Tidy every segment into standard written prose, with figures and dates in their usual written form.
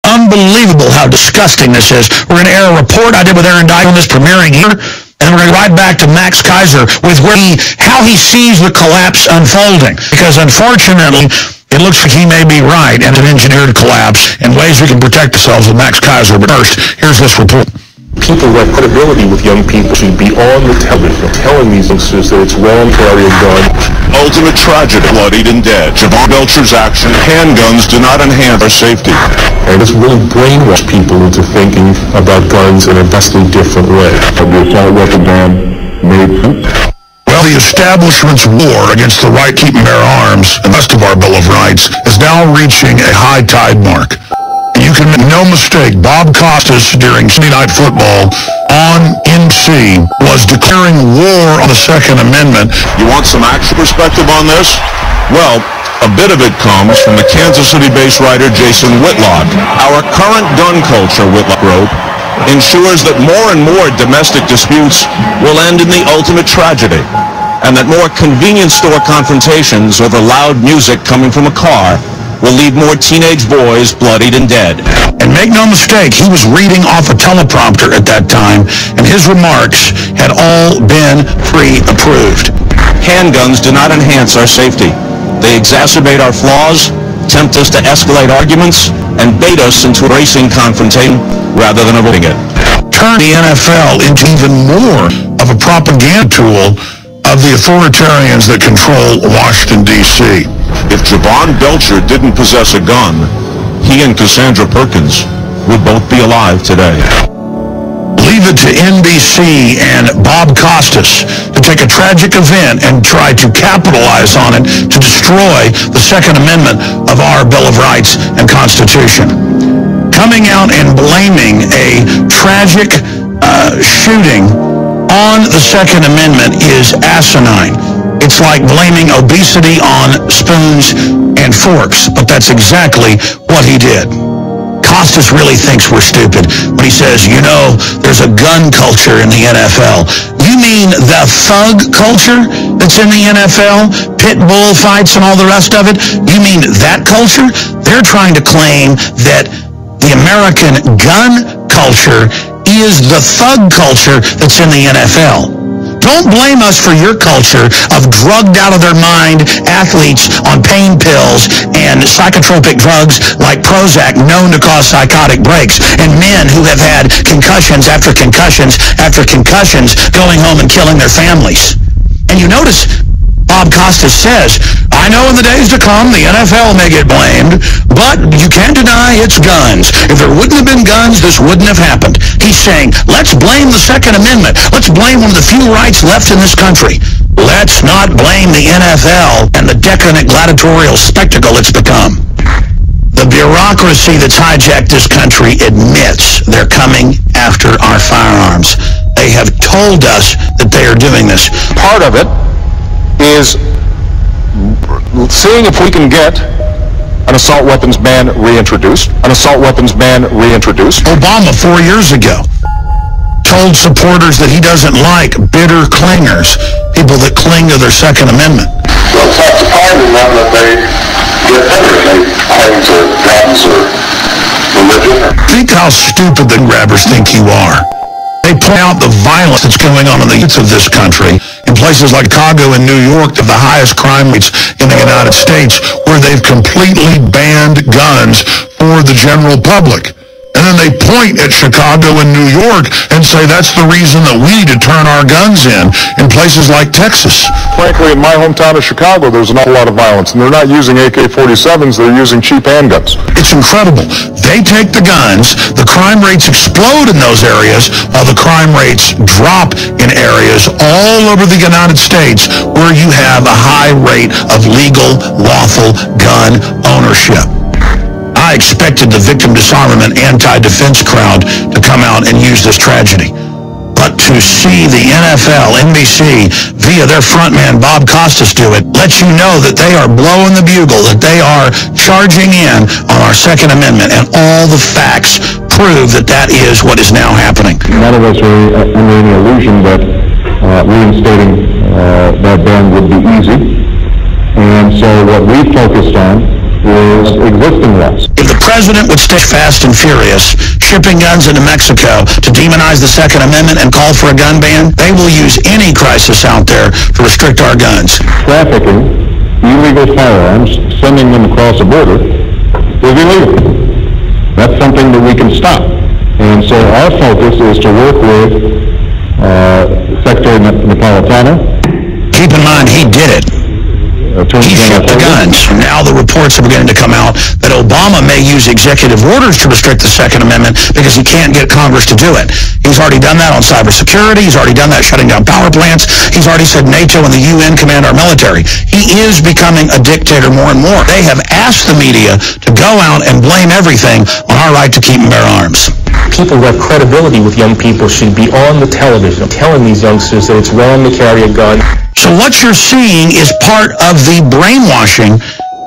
Unbelievable how disgusting this is. We're going to air a report I did with Aaron Dyke on this premiering here, and we're going to go right back to Max Keiser with how he sees the collapse unfolding. Because unfortunately, it looks like he may be right, and an engineered collapse in ways we can protect ourselves with Max Keiser. But first, here's this report. People who have credibility with young people should be on the television telling these youngsters that it's wrong to carry a gun. Ultimate tragedy, bloodied and dead. Javon Belcher's action, handguns do not enhance our safety. And it's really brainwashed people into thinking about guns in a vastly different way. The assault weapon ban made sense. Well, the establishment's war against the right to keep and bear arms and the rest of our Bill of Rights is now reaching a high tide mark. You can make no mistake, Bob Costas during Sunday Night Football on NC was declaring war on the Second Amendment. You want some actual perspective on this? Well, a bit of it comes from the Kansas City-based writer Jason Whitlock. Our current gun culture, Whitlock wrote, ensures that more and more domestic disputes will end in the ultimate tragedy, and that more convenience store confrontations over loud music coming from a car will leave more teenage boys bloodied and dead. And make no mistake, he was reading off a teleprompter at that time, and his remarks had all been pre-approved. Handguns do not enhance our safety. They exacerbate our flaws, tempt us to escalate arguments, and bait us into racing confrontation rather than avoiding it. Turn the NFL into even more of a propaganda tool of the authoritarians that control Washington, D.C. If Javon Belcher didn't possess a gun, he and Cassandra Perkins would both be alive today. Leave it to NBC and Bob Costas to take a tragic event and try to capitalize on it to destroy the Second Amendment of our Bill of Rights and Constitution. Coming out and blaming a tragic shooting on the Second Amendment is asinine. It's like blaming obesity on spoons and forks, but that's exactly what he did. Costas really thinks we're stupid when he says, you know, there's a gun culture in the NFL. You mean the thug culture that's in the NFL? Pit bull fights and all the rest of it? You mean that culture? They're trying to claim that the American gun culture is the thug culture that's in the NFL. Don't blame us for your culture of drugged out of their mind athletes on pain pills and psychotropic drugs like Prozac known to cause psychotic breaks, and men who have had concussions after concussions after concussions going home and killing their families. And you notice Bob Costas says, I know in the days to come the NFL may get blamed, but you can't deny it's guns. If there wouldn't have been guns, this wouldn't have happened. He's saying, let's blame the Second Amendment. Let's blame one of the few rights left in this country. Let's not blame the NFL and the decadent gladiatorial spectacle it's become. The bureaucracy that's hijacked this country admits they're coming after our firearms. They have told us that they are doing this. Part of it is seeing if we can get an assault weapons ban reintroduced. Obama 4 years ago told supporters that he doesn't like bitter clingers, people that cling to their Second Amendment. Well, it's not surprising then that they get bitter and they cling to guns or religion. Think how stupid the grabbers think you are. They point out the violence that's going on in the youth of this country. In places like Chicago and New York, have the highest crime rates in the United States, where they've completely banned guns for the general public. And then they point at Chicago and New York and say that's the reason that we need to turn our guns in places like Texas. Frankly, in my hometown of Chicago, there's an awful lot of violence, and they're not using AK-47s, they're using cheap handguns. It's incredible. They take the guns, the crime rates explode in those areas, while the crime rates drop in areas all over the United States where you have a high rate of legal, lawful gun ownership. I expected the victim disarmament anti-defense crowd to come out and use this tragedy. But to see the NFL, NBC, via their frontman Bob Costas do it, lets you know that they are blowing the bugle, that they are charging in on our Second Amendment, and all the facts prove that that is what is now happening. None of us are under any illusion that reinstating that ban would be easy. And so what we focused on is existing laws. If the president would stay fast and furious, shipping guns into Mexico to demonize the Second Amendment and call for a gun ban, they will use any crisis out there to restrict our guns. Trafficking illegal firearms, sending them across the border, is illegal. That's something that we can stop. And so our focus is to work with Secretary Napolitano. Keep in mind, he did it. He shipped the guns. Now the reports are beginning to come out that Obama may use executive orders to restrict the Second Amendment because he can't get Congress to do it. He's already done that on cybersecurity. He's already done that shutting down power plants. He's already said NATO and the UN command our military. He is becoming a dictator more and more. They have asked the media to go out and blame everything on our right to keep and bear arms. People who have credibility with young people should be on the television telling these youngsters that it's wrong to carry a gun. So what you're seeing is part of the brainwashing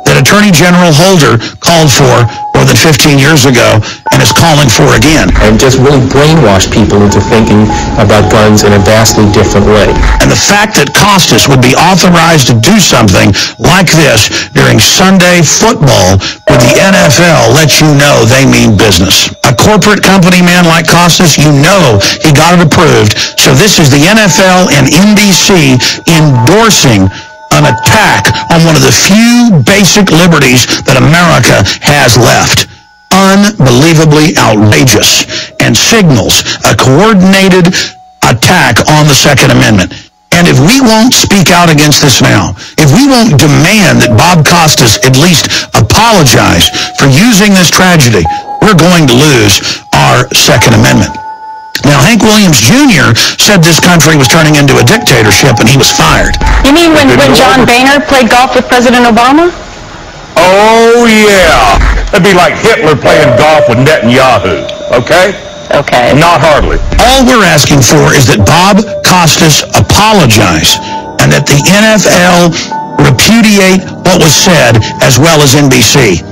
that Attorney General Holder called for more than 15 years ago and is calling for again. And just really brainwash people into thinking about guns in a vastly different way. And the fact that Costas would be authorized to do something like this during Sunday football with the NFL lets you know they mean business. A corporate company man like Costas, you know he got it approved. So this is the NFL and NBC endorsing an attack on one of the few basic liberties that America has left. Unbelievably outrageous, and signals a coordinated attack on the Second Amendment. And if we won't speak out against this now, if we won't demand that Bob Costas at least apologize for using this tragedy, we're going to lose our Second Amendment. Now, Hank Williams Jr. said this country was turning into a dictatorship and he was fired. You mean when John Boehner played golf with President Obama? Oh, yeah. That'd be like Hitler playing golf with Netanyahu, okay? Okay. Not hardly. All we're asking for is that Bob Costas apologize and that the NFL repudiate what was said as well as NBC.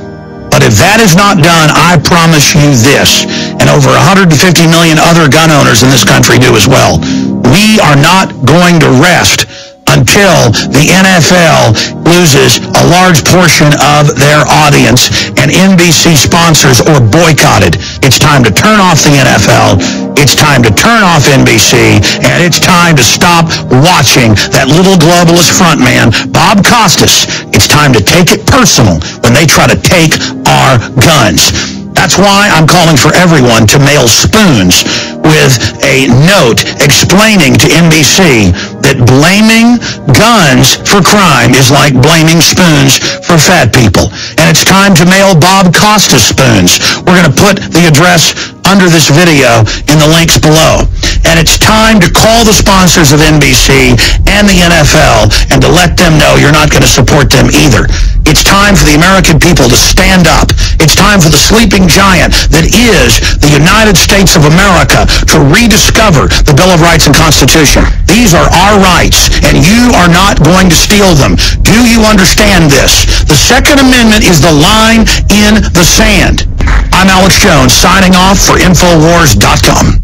But if that is not done, I promise you this, and over 150 million other gun owners in this country do as well, we are not going to rest until the NFL loses a large portion of their audience and NBC sponsors or boycotted. It's time to turn off the NFL. It's time to turn off NBC. And it's time to stop watching that little globalist frontman, Bob Costas. It's time to take it personal when they try to take our guns. That's why I'm calling for everyone to mail spoons with a note explaining to NBC that blaming guns for crime is like blaming spoons for fat people. And it's time to mail Bob Costas spoons. We're going to put the address under this video in the links below. And it's time to call the sponsors of NBC and the NFL and to let them know you're not going to support them either. It's time for the American people to stand up. It's time for the sleeping giant that is the United States of America to rediscover the Bill of Rights and Constitution. These are our rights, and you are not going to steal them. Do you understand this? The Second Amendment is the line in the sand. I'm Alex Jones, signing off for Infowars.com.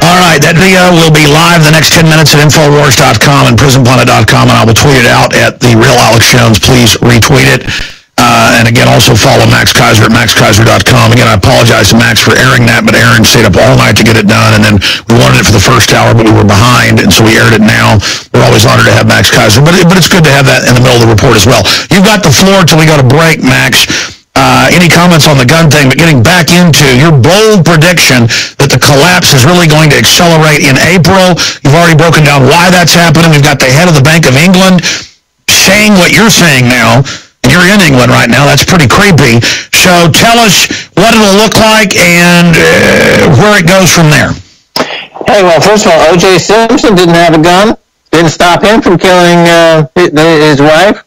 All right, that video will be live the next 10 minutes at Infowars.com and PrisonPlanet.com, and I will tweet it out at The Real Alex Jones. Please retweet it. And again, also follow Max Keiser at MaxKeiser.com. Again, I apologize to Max for airing that, but Aaron stayed up all night to get it done, and then we wanted it for the first hour, but we were behind, and so we aired it now. We're always honored to have Max Keiser, but it's good to have that in the middle of the report as well. You've got the floor till we go to break, Max. Any comments on the gun thing, but getting back into your bold prediction that the collapse is really going to accelerate in April. You've already broken down why that's happening. We've got the head of the Bank of England saying what you're saying now. You're in England right now. That's pretty creepy. So tell us what it'll look like and where it goes from there. Hey, well, first of all, O.J. Simpson didn't have a gun. Didn't stop him from killing his wife.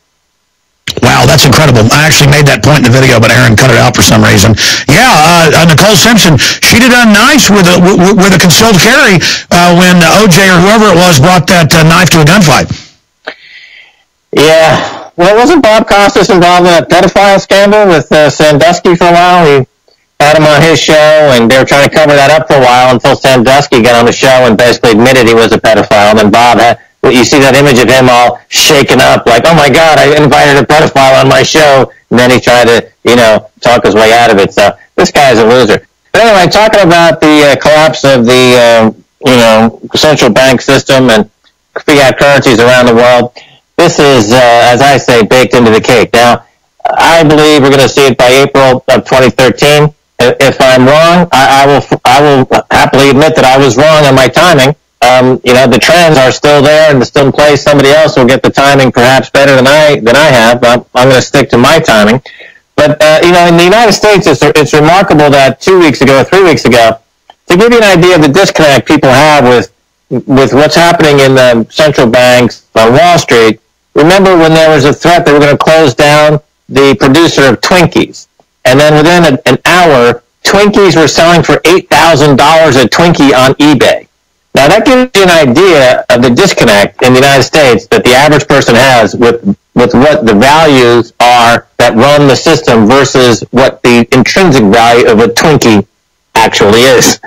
Wow, that's incredible. I actually made that point in the video, but Aaron cut it out for some reason. Yeah, Nicole Simpson, she did nice with a concealed carry when O.J. or whoever it was brought that knife to a gunfight. Yeah. Well, wasn't Bob Costas involved in a pedophile scandal with Sandusky for a while? He had him on his show, and they were trying to cover that up for a while until Sandusky got on the show and basically admitted he was a pedophile. And then Bob you see that image of him all shaken up, like, oh my God, I invited a pedophile on my show, and then he tried to, talk his way out of it. So this guy's a loser. But anyway, talking about the collapse of the, central bank system and fiat currencies around the world, this is, as I say, baked into the cake. Now, I believe we're going to see it by April of 2013. If I'm wrong, I will happily admit that I was wrong on my timing. The trends are still there and still in place. Somebody else will get the timing perhaps better than I have. I'm going to stick to my timing. But in the United States, it's remarkable that 2 weeks ago or 3 weeks ago, to give you an idea of the disconnect people have with what's happening in the central banks on Wall Street. Remember when there was a threat that we're going to close down the producer of Twinkies? And then within an hour, Twinkies were selling for $8,000 a Twinkie on eBay. Now that gives you an idea of the disconnect in the United States that the average person has with what the values are that run the system versus what the intrinsic value of a Twinkie actually is.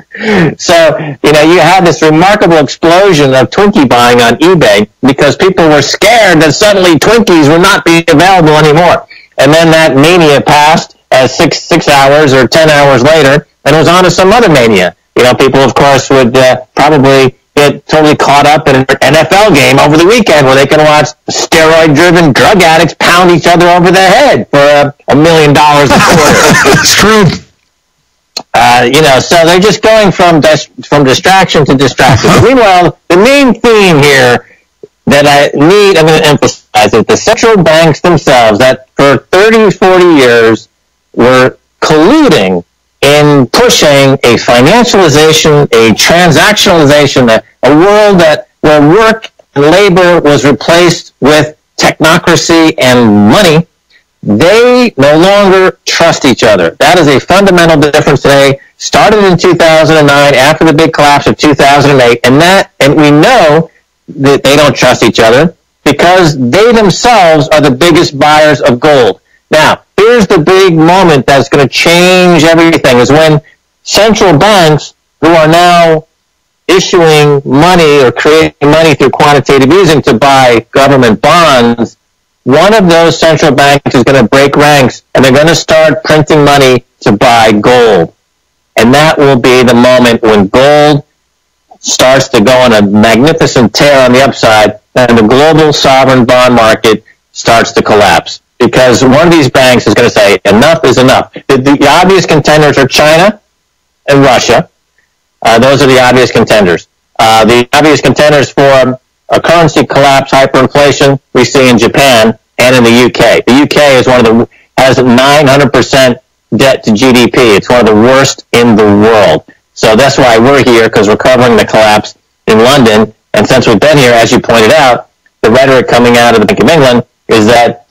So, you had this remarkable explosion of Twinkie buying on eBay because people were scared that suddenly Twinkies would not be available anymore. And then that mania passed 6 hours or 10 hours later, and it was on to some other mania. People, of course, would probably get totally caught up in an NFL game over the weekend where they can watch steroid-driven drug addicts pound each other over the head for $1 million a quarter. It's true. So they're just going from distraction to distraction. Meanwhile, the main theme here that I'm going to emphasize is the central banks themselves that for 30, 40 years were colluding in pushing a financialization, a transactionalization, a world where work and labor was replaced with technocracy and money. They no longer trust each other. That is a fundamental difference today. Started in 2009 after the big collapse of 2008, and we know that they don't trust each other because they themselves are the biggest buyers of gold. Now, here's the big moment that's going to change everything is when central banks who are now issuing money or creating money through quantitative easing to buy government bonds, one of those central banks is going to break ranks and they're going to start printing money to buy gold. And that will be the moment when gold starts to go on a magnificent tear on the upside and the global sovereign bond market starts to collapse. Because one of these banks is going to say, enough is enough. The obvious contenders are China and Russia. Those are the obvious contenders. The obvious contenders for a currency collapse, hyperinflation, we see in Japan and in the UK. The UK has 900% debt to GDP. It's one of the worst in the world. So that's why we're here, because we're covering the collapse in London. And since we've been here, as you pointed out, the rhetoric coming out of the Bank of England is that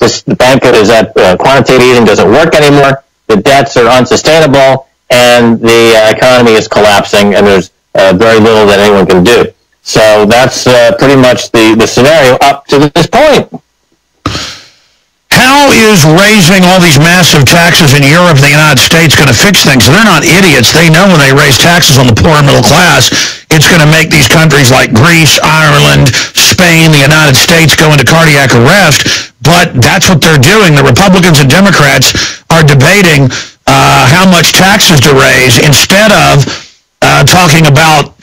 quantitative easing doesn't work anymore, the debts are unsustainable, and the economy is collapsing, and there's very little that anyone can do. So that's pretty much the scenario up to this point. How is raising all these massive taxes in Europe and the United States going to fix things? They're not idiots. They know when they raise taxes on the poor and middle class, it's going to make these countries like Greece, Ireland, Spain, the United States go into cardiac arrest. But that's what they're doing. The Republicans and Democrats are debating how much taxes to raise instead of talking about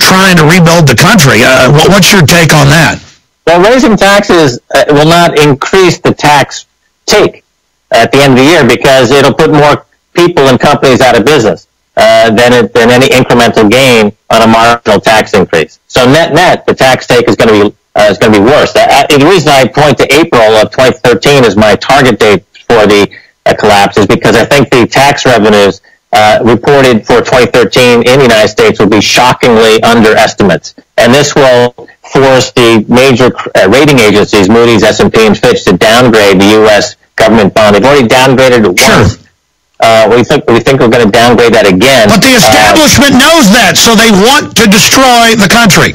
trying to rebuild the country. What's your take on that? Well, raising taxes will not increase the tax take at the end of the year because it'll put more people and companies out of business than any incremental gain on a marginal tax increase. So net, the tax take is going to be worse. The reason I point to April of 2013 as my target date for the collapse is because I think the tax revenues reported for 2013 in the United States will be shockingly under estimates. And this will force the major rating agencies, Moody's, S&P, and Fitch, to downgrade the U.S. government bond. They've already downgraded it once. We think we're going to downgrade that again. But the establishment knows that, so they want to destroy the country.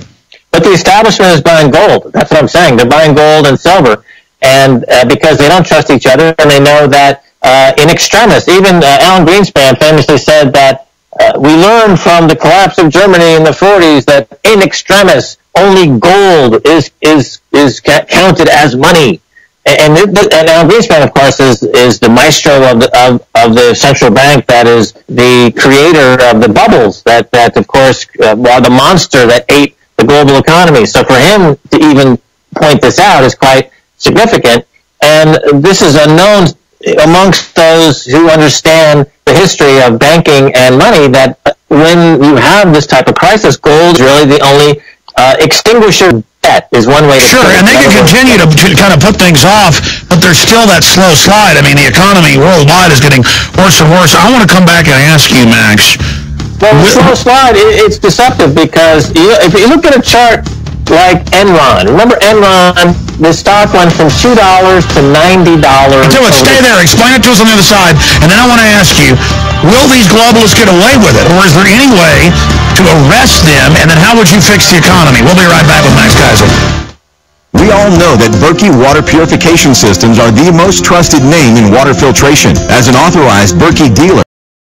But the establishment is buying gold. That's what I'm saying. They're buying gold and silver, and because they don't trust each other, and they know that in extremis, even Alan Greenspan famously said that we learned from the collapse of Germany in the 40s that in extremis, only gold is counted as money. And Alan Greenspan, of course, is the maestro of the central bank that is the creator of the bubbles that of course, are the monster that ate the global economy. So for him to even point this out is quite significant. And this is unknown amongst those who understand the history of banking and money, that when you have this type of crisis, gold is really the only extinguisher. Debt is one way to Sure, and they can continue to kind of put things off, but there's still that slow slide. I mean, the economy worldwide is getting worse and worse. I want to come back and ask you, Max. Well, the slow slide, it's deceptive because if you look at a chart like Enron, remember Enron, the stock went from $2 to $90. Until it, stay there. Explain it to us on the other side, and then I want to ask you, will these globalists get away with it, or is there any way to arrest them, and then how would you fix the economy? We'll be right back with Max Keiser. We all know that Berkey water purification systems are the most trusted name in water filtration. As an authorized Berkey dealer,